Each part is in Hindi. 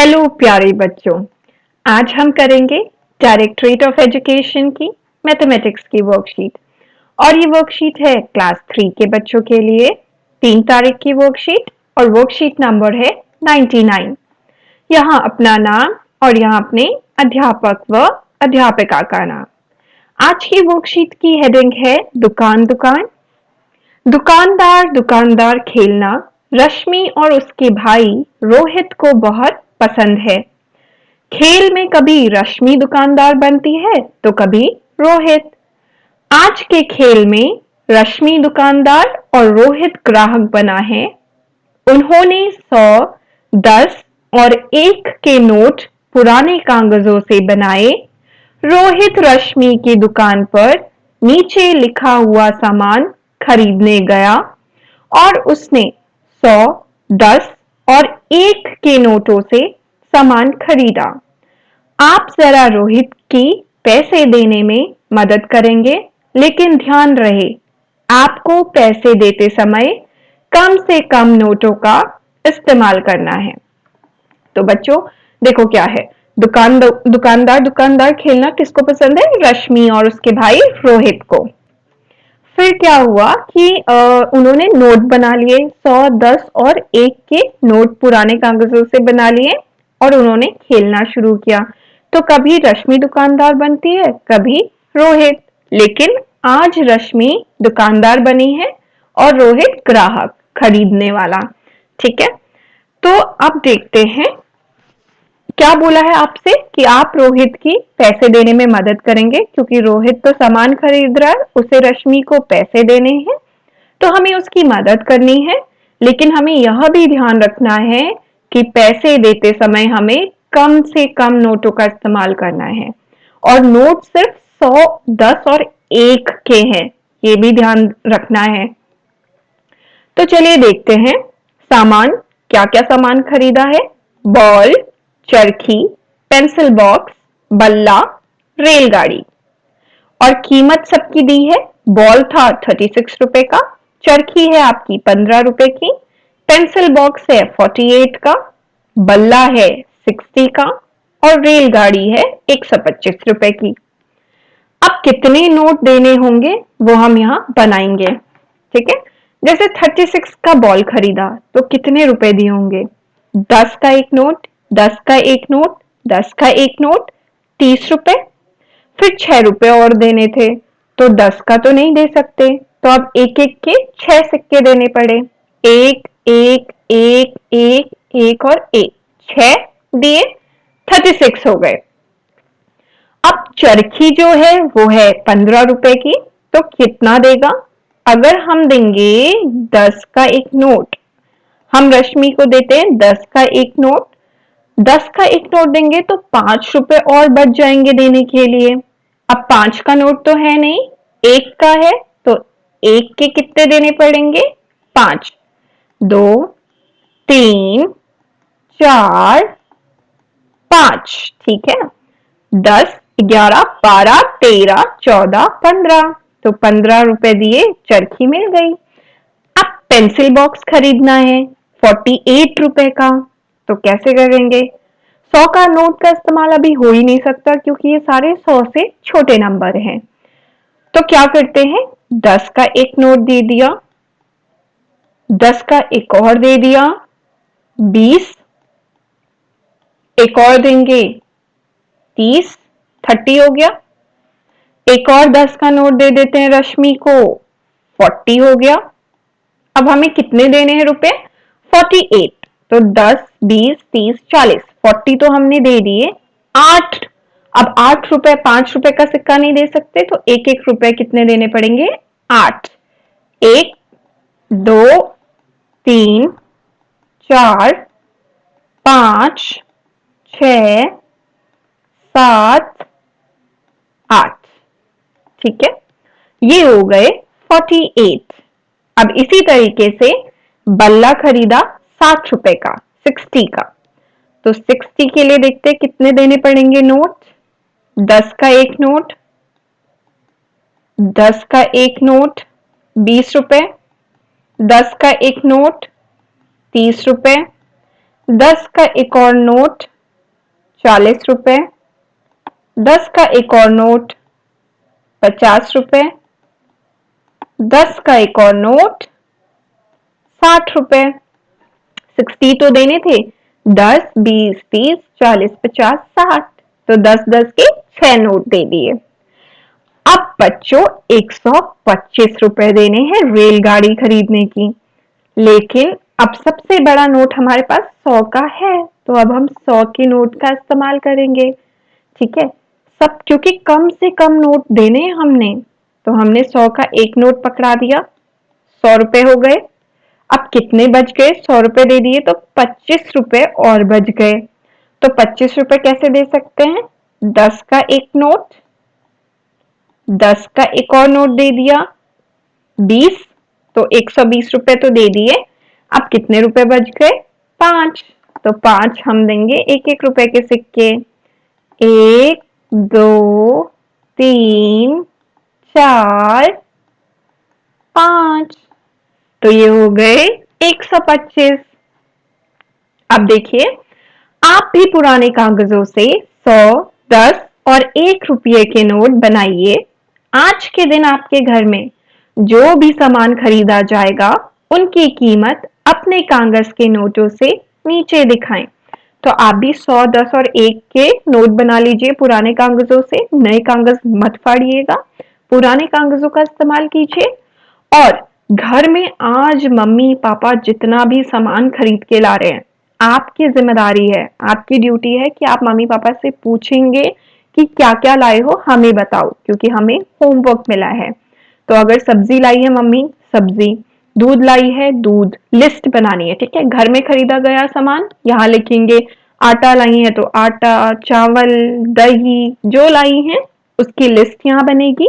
हेलो प्यारे बच्चों। आज हम करेंगे डायरेक्टरेट ऑफ एजुकेशन की मैथमेटिक्स की वर्कशीट। और ये वर्कशीट है क्लास 3 के बच्चों के लिए। 3 तारीख की वर्कशीट और वर्कशीट नंबर है 99। यहाँ अपना नाम और यहाँ अपने अध्यापक व अध्यापिका का नाम। आज की वर्कशीट की हेडिंग है दुकान दुकान। दुकानदार दुकानदार खेलना रश्मि और उसके भाई रोहित को बहुत पसंद है। खेल में कभी रश्मि दुकानदार बनती है तो कभी रोहित। आज के खेल में रश्मि दुकानदार और रोहित ग्राहक बना है। उन्होंने 100, 10 और 1 के नोट पुराने कागजों से बनाए। रोहित रश्मि की दुकान पर नीचे लिखा हुआ सामान खरीदने गया और उसने 100, 10 और 1 के नोटों से सामान खरीदा। आप जरा रोहित की पैसे देने में मदद करेंगे, लेकिन ध्यान रहे आपको पैसे देते समय कम से कम नोटों का इस्तेमाल करना है। तो बच्चों देखो क्या है, दुकानदार दुकानदार खेलना किसको पसंद है? रश्मि और उसके भाई रोहित को। फिर क्या हुआ कि उन्होंने नोट बना लिए, 100, 10 और 1 के नोट पुराने कागजों से बना लिए और उन्होंने खेलना शुरू किया। तो कभी रश्मि दुकानदार बनती है, कभी रोहित। लेकिन आज रश्मि दुकानदार बनी है और रोहित ग्राहक, खरीदने वाला। ठीक है, तो अब देखते हैं क्या बोला है आपसे कि आप रोहित की पैसे देने में मदद करेंगे, क्योंकि रोहित तो सामान खरीद रहा है, उसे रश्मि को पैसे देने हैं, तो हमें उसकी मदद करनी है। लेकिन हमें यह भी ध्यान रखना है कि पैसे देते समय हमें कम से कम नोटों का इस्तेमाल करना है और नोट सिर्फ 100, 10 और 1 के हैं, ये भी ध्यान रखना है। तो चलिए देखते हैं सामान, क्या क्या सामान खरीदा है। बॉल, चरखी, पेंसिल बॉक्स, बल्ला, रेलगाड़ी। और कीमत सबकी दी है। बॉल था 36 रुपए का, चरखी है आपकी 15 रुपए की, पेंसिल बॉक्स है 48 का, बल्ला है 60 का और रेलगाड़ी है 125 रुपए की। अब कितने नोट देने होंगे वो हम यहाँ बनाएंगे। ठीक है, जैसे 36 का बॉल खरीदा तो कितने रुपए दिए होंगे? 10 का एक नोट, 10 का एक नोट, 10 का एक नोट, 30 रुपए। फिर 6 रुपए और देने थे, तो 10 का तो नहीं दे सकते, तो अब एक एक के 6 सिक्के देने पड़े। एक एक एक एक एक और एक, 6 दिए, 36 हो गए। अब चरखी जो है वो है 15 रुपए की, तो कितना देगा? अगर हम देंगे 10 का एक नोट, हम रश्मि को देते हैं 10 का एक नोट, 10 का एक नोट देंगे तो 5 रुपए और बच जाएंगे देने के लिए। अब 5 का नोट तो है नहीं, 1 का है, तो 1 के कितने देने पड़ेंगे? 5, 2, 3, 4, 5। ठीक है, 10, 11, 12, 13, 14, 15, तो 15 रुपए दिए, चरखी मिल गई। अब पेंसिल बॉक्स खरीदना है 48 रुपए का, तो कैसे करेंगे? 100 का नोट का इस्तेमाल अभी हो ही नहीं सकता, क्योंकि ये सारे 100 से छोटे नंबर हैं। तो क्या करते हैं, 10 का एक नोट दे दिया, 10 का एक और दे दिया, 20, एक और देंगे 30, 30 हो गया। एक और 10 का नोट दे देते हैं रश्मि को, 40 हो गया। अब हमें कितने देने हैं रुपए? 48। तो 10, 20, 30, 40, 40 तो हमने दे दिए। 8, अब 8 रुपए, 5 रुपए का सिक्का नहीं दे सकते, तो एक एक रुपए कितने देने पड़ेंगे? 8। 1, 2, 3, 4, 5, 6, 7, 8। ठीक है, ये हो गए 48। अब इसी तरीके से बल्ला खरीदा 60 रुपए का, 60 का, तो 60 के लिए देखते कितने देने पड़ेंगे नोट। 10 का एक नोट, 10 का एक नोट 20 रुपए, 10 का एक नोट 30 रुपए, 10 का एक और नोट ₹40, 10 का एक और नोट ₹50, 10 का एक और नोट ₹60। 60 तो देने थे, 10, 20, 30, 40, 50, 60, तो 10-10 के 6 नोट दे दिए। अब बच्चों ₹125 देने हैं रेलगाड़ी खरीदने की, लेकिन अब सबसे बड़ा नोट हमारे पास 100 का है, तो अब हम 100 के नोट का इस्तेमाल करेंगे। ठीक है, सब क्योंकि कम से कम नोट देने हैं हमने, तो हमने 100 का एक नोट पकड़ा दिया, ₹100 हो गए। अब कितने बच गए? ₹100 दे दिए तो ₹25 और बच गए। तो ₹25 कैसे दे सकते हैं? 10 का एक नोट, 10 का एक और नोट दे दिया 20, तो ₹120 तो दे दिए। अब कितने रुपए बच गए? 5, तो 5 हम देंगे एक-एक रुपए के सिक्के। 1, 2, 3, 4, 5, तो ये हो गए 125। अब देखिए, आप भी पुराने कागजों से 100, 10 और ₹1 के नोट बनाइए। आज के दिन आपके घर में जो भी सामान खरीदा जाएगा, उनकी कीमत अपने कागज के नोटों से नीचे दिखाएं। तो आप भी 100, 10 और 1 के नोट बना लीजिए पुराने कागजों से। नए कागज मत फाड़िएगा, पुराने कागजों का इस्तेमाल कीजिए। और घर में आज मम्मी पापा जितना भी सामान खरीद के ला रहे हैं, आपकी जिम्मेदारी है, आपकी ड्यूटी है कि आप मम्मी पापा से पूछेंगे कि क्या क्या लाए हो, हमें बताओ, क्योंकि हमें होमवर्क मिला है। तो अगर सब्जी लाई है मम्मी, सब्जी, दूध लाई है, दूध, लिस्ट बनानी है। ठीक है, घर में खरीदा गया सामान यहाँ लिखेंगे। आटा लाई है तो आटा, चावल, दही जो लाई है उसकी लिस्ट यहाँ बनेगी,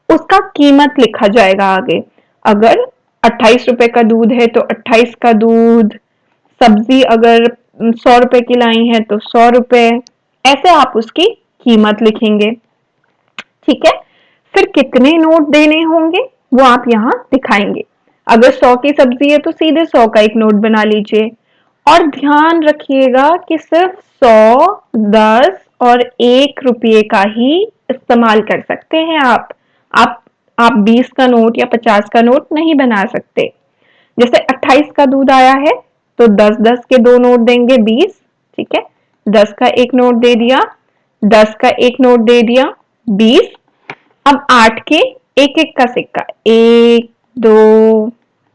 उसका कीमत लिखा जाएगा आगे। अगर ₹28 का दूध है तो 28 का दूध, सब्जी अगर ₹100 की लाई है तो ₹100, ऐसे आप उसकी कीमत लिखेंगे। ठीक है, फिर कितने नोट देने होंगे वो आप यहाँ दिखाएंगे। अगर 100 की सब्जी है तो सीधे 100 का एक नोट बना लीजिए। और ध्यान रखिएगा कि सिर्फ 100, 10 और ₹1 का ही इस्तेमाल कर सकते हैं आप आप 20 का नोट या 50 का नोट नहीं बना सकते। जैसे 28 का दूध आया है तो 10-10 के दो नोट देंगे 20। ठीक है, 10 का एक नोट दे दिया, 10 का एक नोट दे दिया 20। अब 8 के एक एक का सिक्का, 1, 2,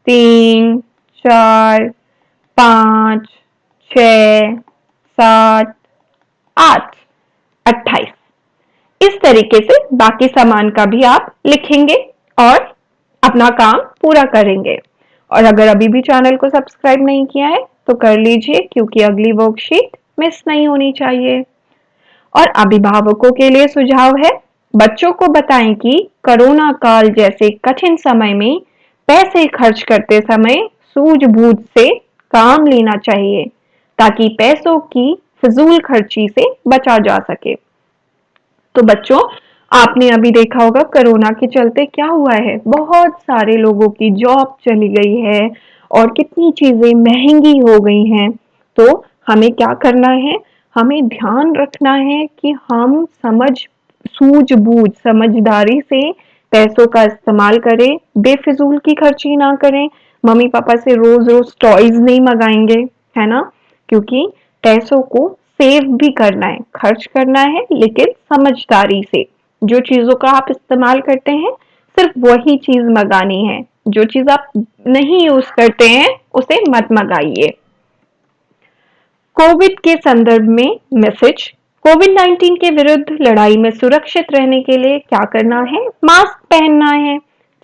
3, 4, 5, 6, 7, 8, 28। इस तरीके से बाकी सामान का भी आप लिखेंगे और अपना काम पूरा करेंगे। और अगर अभी भी चैनल को सब्सक्राइब नहीं किया है तो कर लीजिए, क्योंकि अगली वर्कशीट मिस नहीं होनी चाहिए। और अभिभावकों के लिए सुझाव है, बच्चों को बताएं कि कोरोना काल जैसे कठिन समय में पैसे खर्च करते समय सूझबूझ से काम लेना चाहिए, ताकि पैसों की फिजूल खर्ची से बचा जा सके। तो बच्चों, आपने अभी देखा होगा कोरोना के चलते क्या हुआ है, बहुत सारे लोगों की जॉब चली गई है और कितनी चीजें महंगी हो गई हैं। तो हमें क्या करना है? हमें ध्यान रखना है कि हम सूझबूझ समझदारी से पैसों का इस्तेमाल करें, बेफिजूल की खर्ची ना करें। मम्मी पापा से रोज रोज टॉयज नहीं मंगाएंगे, है ना, क्योंकि पैसों को सेव भी करना है, खर्च करना है, लेकिन समझदारी से। जो चीजों का आप इस्तेमाल करते हैं सिर्फ वही चीज मंगानी है, जो चीज आप नहीं यूज करते हैं उसे मत मंगाइए। कोविड के संदर्भ में मैसेज, कोविड-19 के विरुद्ध लड़ाई में सुरक्षित रहने के लिए क्या करना है? मास्क पहनना है।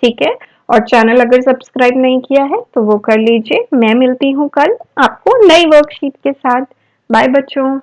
ठीक है, और चैनल अगर सब्सक्राइब नहीं किया है तो वो कर लीजिए। मैं मिलती हूँ कल आपको नई वर्कशीट के साथ। बाय बच्चों।